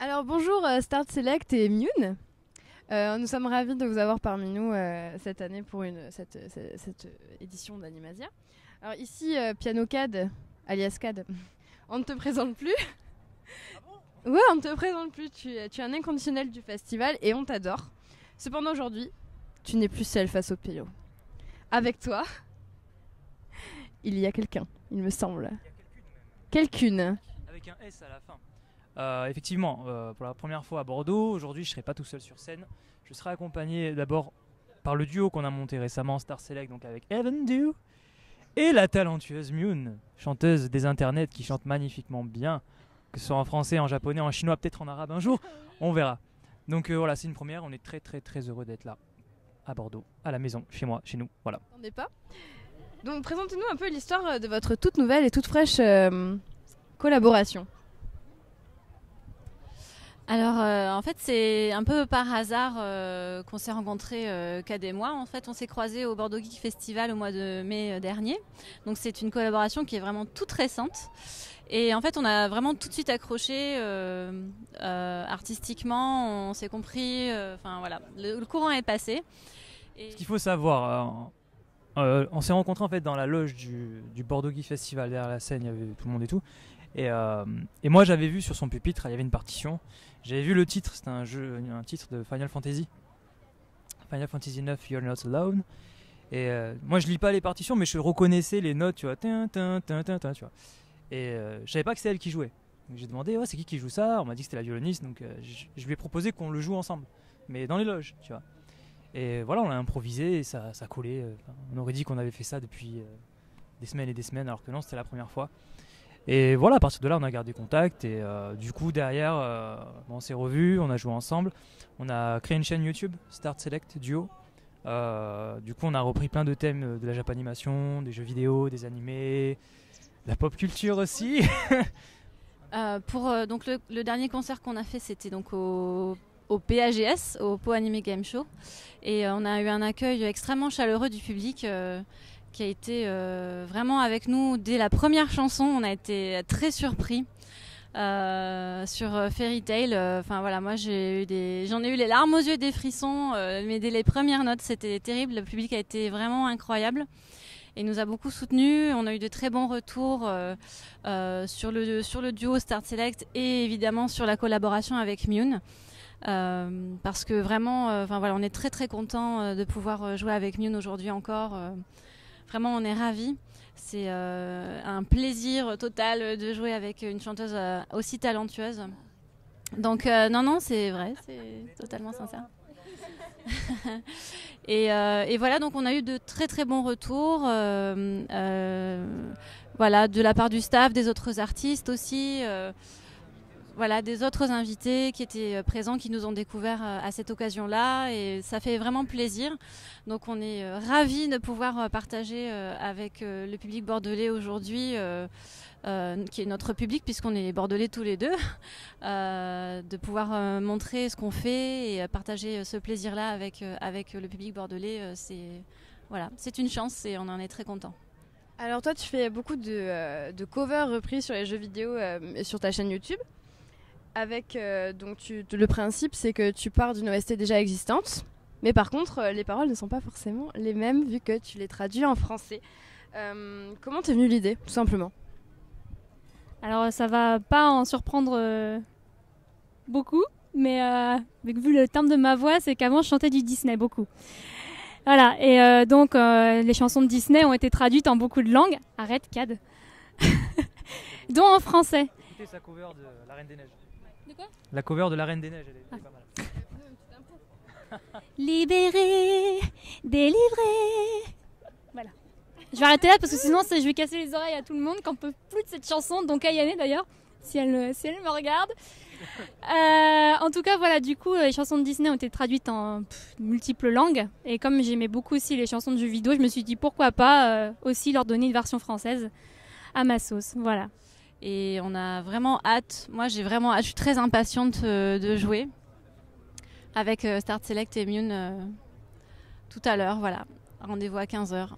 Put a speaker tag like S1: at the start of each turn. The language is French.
S1: Alors bonjour Start Select et Mune. Nous sommes ravis de vous avoir parmi nous cette année pour cette édition d'Animasia. Alors ici, Piano CAD, alias CAD, on ne te présente plus.
S2: Ah bon?
S1: Ouais, on ne te présente plus, tu es un inconditionnel du festival et on t'adore. Cependant aujourd'hui, tu n'es plus seul face au PO. Avec toi, il y a quelqu'un, il me semble.
S2: Il y a quelqu'une même.
S1: Quelqu'une.
S2: Avec un S à la fin. Effectivement, pour la première fois à Bordeaux, aujourd'hui je ne serai pas tout seul sur scène. Je serai accompagné d'abord par le duo qu'on a monté récemment, Star Select, donc avec Evan Dew, et la talentueuse Mune, chanteuse des internets qui chante magnifiquement bien, que ce soit en français, en japonais, en chinois, peut-être en arabe un jour, on verra. Donc voilà, c'est une première, on est très très très heureux d'être là, à Bordeaux, à la maison, chez moi, chez nous, voilà.
S1: On n'est pas. Donc présentez-nous un peu l'histoire de votre toute nouvelle et toute fraîche collaboration.
S3: Alors en fait c'est un peu par hasard qu'on s'est rencontrés Cad et moi. En fait on s'est croisés au Bordeaux Geek Festival au mois de mai dernier. Donc c'est une collaboration qui est vraiment toute récente. Et en fait on a vraiment tout de suite accroché artistiquement, on s'est compris, enfin voilà, le courant est passé. Et...
S2: Ce qu'il faut savoir, on s'est rencontrés en fait dans la loge du Bordeaux Geek Festival, derrière la scène, il y avait tout le monde et tout. Et moi j'avais vu sur son pupitre, il y avait une partition. J'avais vu le titre, c'était un titre de Final Fantasy 9, You're Not Alone. Et moi je lis pas les partitions, mais je reconnaissais les notes, tu vois, tu vois. Et je savais pas que c'était elle qui jouait. Donc j'ai demandé, ouais, c'est qui joue ça? On m'a dit que c'était la violoniste, donc je lui ai proposé qu'on le joue ensemble, mais dans les loges, tu vois. Et voilà, on l'a improvisé et ça collait. On aurait dit qu'on avait fait ça depuis des semaines et des semaines, alors que non, c'était la première fois. Et voilà, à partir de là, on a gardé contact. Et du coup, derrière, on s'est revus, on a joué ensemble. On a créé une chaîne YouTube, Start Select Duo. Du coup, on a repris plein de thèmes de la Japanimation, des jeux vidéo, des animés, de la pop culture aussi.
S3: Donc le dernier concert qu'on a fait, c'était donc au PAGS, au Po Anime Game Show. Et on a eu un accueil extrêmement chaleureux du public qui a été vraiment avec nous dès la première chanson. On a été très surpris sur Fairy Tail. Enfin voilà, moi j'en ai eu les larmes aux yeux, des frissons, mais dès les premières notes, c'était terrible. Le public a été vraiment incroyable. Et nous a beaucoup soutenus. On a eu de très bons retours sur le duo Start Select et évidemment sur la collaboration avec Mune. Parce que vraiment, voilà, on est très très content de pouvoir jouer avec Mune aujourd'hui encore. Vraiment, on est ravis. C'est un plaisir total de jouer avec une chanteuse aussi talentueuse. Donc non, c'est vrai, c'est totalement sincère. Et voilà, donc on a eu de très très bons retours, voilà, de la part du staff, des autres artistes aussi. Voilà, des autres invités qui étaient présents, qui nous ont découvert à cette occasion-là, et ça fait vraiment plaisir. Donc on est ravis de pouvoir partager avec le public bordelais aujourd'hui, qui est notre public puisqu'on est bordelais tous les deux, de pouvoir montrer ce qu'on fait et partager ce plaisir-là avec le public bordelais. C'est une chance et on en est très content.
S1: Alors toi tu fais beaucoup de covers repris sur les jeux vidéo sur ta chaîne YouTube. Avec le principe c'est que tu pars d'une OST déjà existante, mais par contre les paroles ne sont pas forcément les mêmes vu que tu les traduis en français. Comment t'es venue l'idée, tout simplement?
S4: Alors ça va pas en surprendre beaucoup, mais vu le timbre de ma voix, c'est qu'avant je chantais du Disney beaucoup. Voilà, et donc les chansons de Disney ont été traduites en beaucoup de langues. Arrête, Cad. Dont en français.
S2: Écoutez sa cover de La Reine des Neiges.
S4: De quoi?
S2: La cover de La Reine des Neiges, elle est pas mal.
S4: Libéré, délivré. Voilà. Je vais arrêter là parce que sinon je vais casser les oreilles à tout le monde qu'on peut plus de cette chanson, donc à Yanné d'ailleurs, si elle me regarde. En tout cas, voilà, du coup, les chansons de Disney ont été traduites en multiples langues. Et comme j'aimais beaucoup aussi les chansons de jeux vidéo, je me suis dit pourquoi pas aussi leur donner une version française à ma sauce. Voilà.
S3: Et on a vraiment hâte. Moi, j'ai vraiment hâte. Je suis très impatiente de jouer avec Start Select et Mune tout à l'heure. Voilà. Rendez-vous à 15h.